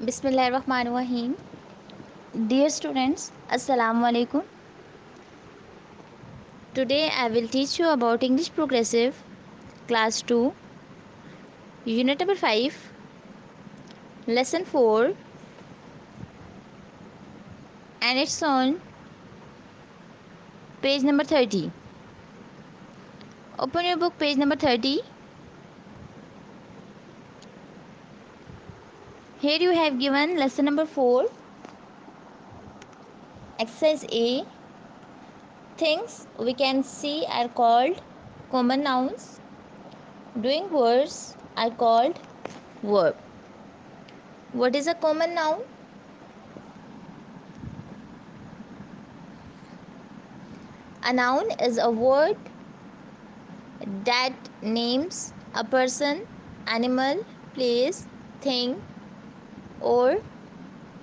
Bismillahirrahmanirrahim. Dear students, Assalamu alaikum. Today I will teach you about English Progressive Class 2, Unit number 5, Lesson 4, and it's on page number 30. Open your book, page number 30. Here you have given lesson number 4, exercise A. Things we can see are called common nouns. Doing words are called verb. What is a common noun? A noun is a word that names a person, animal, place, thing or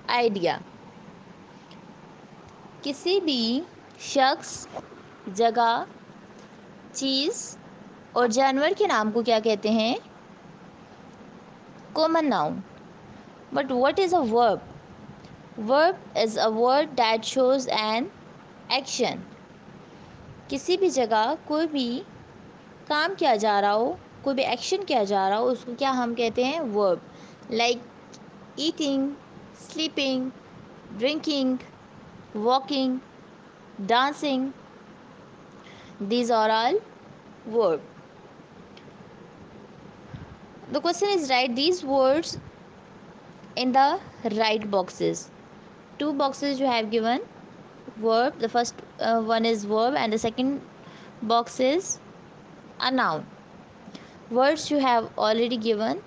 idea. किसी भी शख्स, जगह, चीज़ और जानवर के नाम को क्या कहते हैं? Common noun. But what is a verb? Verb is a word that shows an action. किसी भी जगह कोई भी काम किया जा रहा हो, कोई भी एक्शन किया जा रहा हो, उसको क्या हम कहते हैं? Verb. Like eating, sleeping, drinking, walking, dancing. These are all verb. The question is write these words in the right boxes. Two boxes you have given verb. The first one is verb and the second box is a noun. Words you have already given: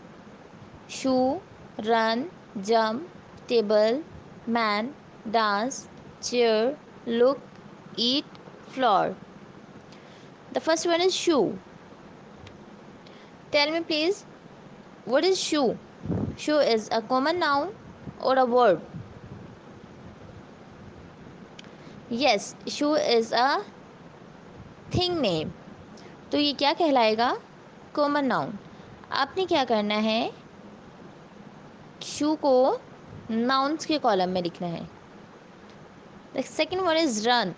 shoe, run, jump, table, man, dance, chair, look, eat, floor. The first one is shoe. Tell me please, what is shoe? Shoe is a common noun or a verb? Yes, shoe is a thing name. तो ये क्या कहलाएगा? Common noun. आपने क्या करना है? शू को nouns के कॉलम में लिखना है. The second one is run.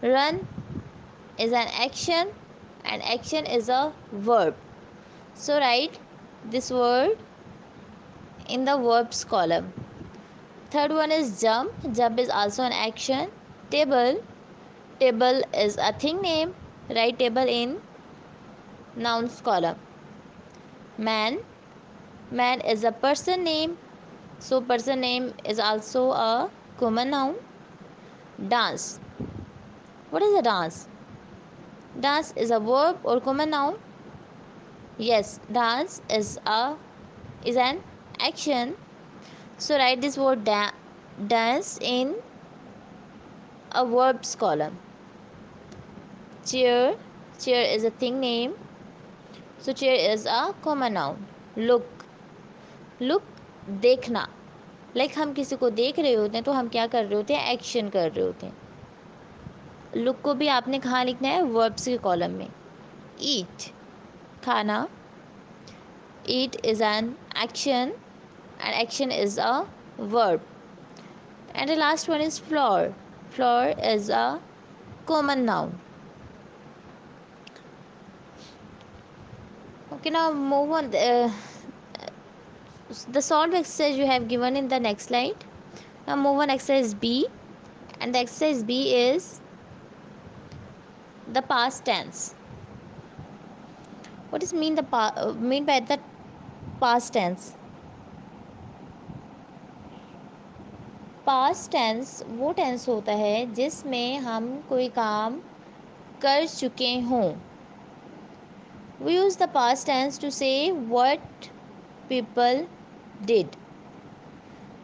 Run is an action and action is a verb. So write this word in the verbs column. Third one is jump. Jump is also an action. Table. Table is a thing name. Write table in nouns column. Man. Man is a person name. So person name is also a common noun. Dance. What is a dance? Dance is a verb or common noun? Yes, dance is an action. So write this word dance in a verbs column. Chair. Chair is a thing name. So chair is a common noun. Look. Look, देखना. Like हम किसी को देख रहे होते हैं तो हम क्या कर रहे होते हैं? एक्शन कर रहे होते हैं. लुक को भी आपने कहाँ लिखना है? वर्ब्स के कॉलम में. ईट, खाना. Eat is an action and action is a verb. And the last one is floor. Floor is a common noun. Okay, now move on. The solve exercise you have given in the next slide. Now move on exercise B, and the exercise B is the past tense. What is mean by the past tense? Past tense वो tense होता है जिसमें हम कोई काम कर चुके हों. We use the past tense to say what people did,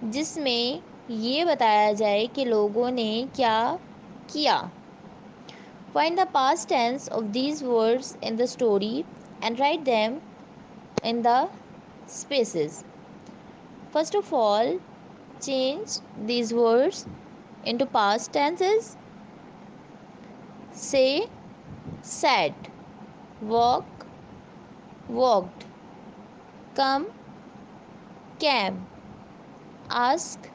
जिसमें ये बताया जाए कि लोगों ने क्या किया. Find the past tense of these words in the story and write them in the spaces. First of all, change these words into past tenses. Say, sat, walk, walked, come, came, ask,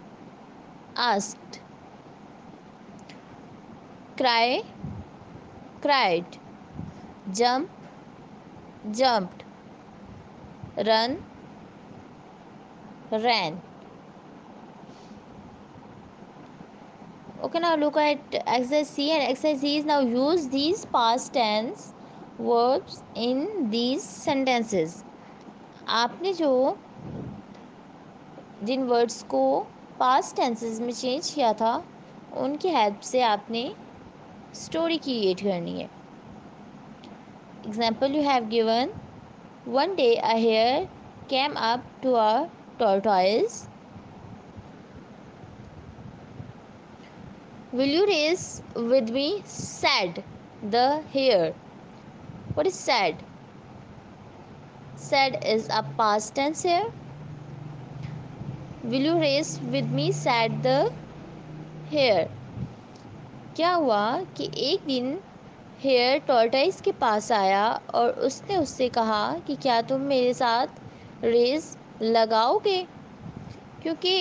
asked, cry, cried, jump, jumped, run, ran. Okay, now look at exercise C, and exercise C is now use these past tense verbs in these sentences. आपने जो जिन words को past tenses में change किया था उनकी help से आपने story create करनी है. Example you have given, one day a hare came up to a tortoise. Will you race with me? Said the hare. What is said? Said is a past tense here. Will you race with me? Said the hare. क्या हुआ कि एक दिन hair tortoise के पास आया और उसने उससे कहा कि क्या तुम मेरे साथ रेस लगाओगे, क्योंकि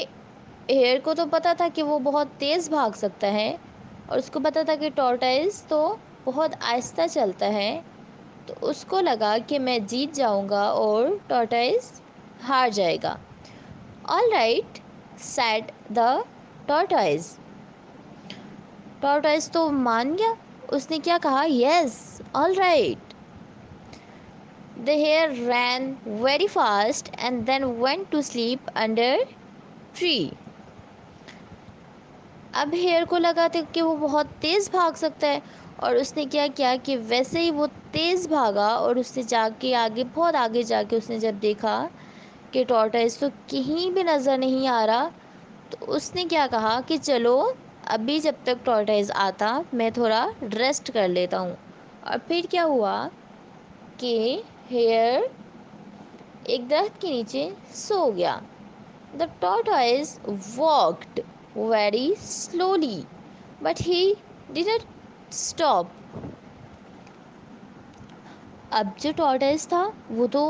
हेयर को तो पता था कि वो बहुत तेज़ भाग सकता है और उसको पता था कि टॉर्टाइस तो बहुत आहिस्ता चलता है. तो उसको लगा कि मैं जीत जाऊंगा और टॉर्टाइस हार जाएगा. All right said the tortoise. Tortoise तो मान गया. उसने क्या कहा? Yes, all right. The hare ran very fast and then went to sleep under tree. अब हेयर को लगा था कि वो बहुत तेज़ भाग सकता है और उसने क्या किया कि वैसे ही वो तेज़ भागा और उसने जाके आगे, बहुत आगे जाके उसने जब देखा कि टॉर्टाइस तो कहीं भी नज़र नहीं आ रहा, तो उसने क्या कहा कि चलो अभी जब तक टॉर्टाइस आता मैं थोड़ा रेस्ट कर लेता हूँ. और फिर क्या हुआ कि हेयर एक दरख्त के नीचे सो गया. The tortoise walked very slowly, but he didn't stop. अब जो टॉर्टाइस था वो तो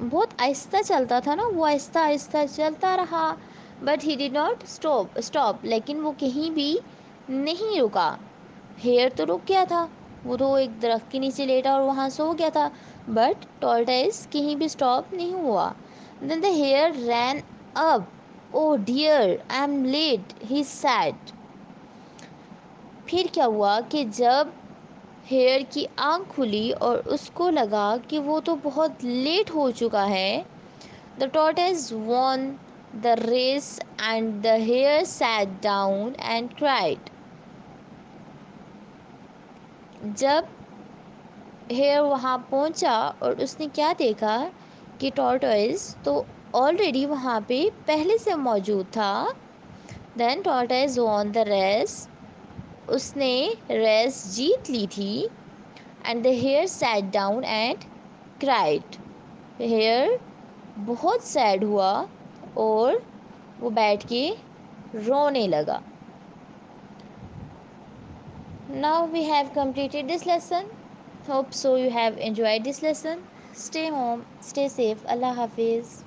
बहुत आहिस्ता चलता था ना, वो आहिस्ता आहिस्ता चलता रहा. But he did not stop, लेकिन वो कहीं भी नहीं रुका. हेयर तो रुक गया था, वो तो एक दरख्त के नीचे लेटा और वहाँ सो गया था, बट टॉर्टाइस कहीं भी स्टॉप नहीं हुआ. Then the hare ran up. Oh dear, I am late, he said. फिर क्या हुआ कि जब हेयर की आँख खुली और उसको लगा कि वो तो बहुत लेट हो चुका है, the tortoise won the race and the hare sat down and cried. जब हेयर वहाँ पहुँचा और उसने क्या देखा कि टॉर्टोइस तो ऑलरेडी वहाँ पे पहले से मौजूद था. Then tortoise won the race. उसने रेस जीत ली थी. And the hare sat down and cried. Hare बहुत सैड हुआ और वो बैठ के रोने लगा. Now we have completed this lesson. Hope so you have enjoyed this lesson. Stay home, stay safe. Allah Hafiz.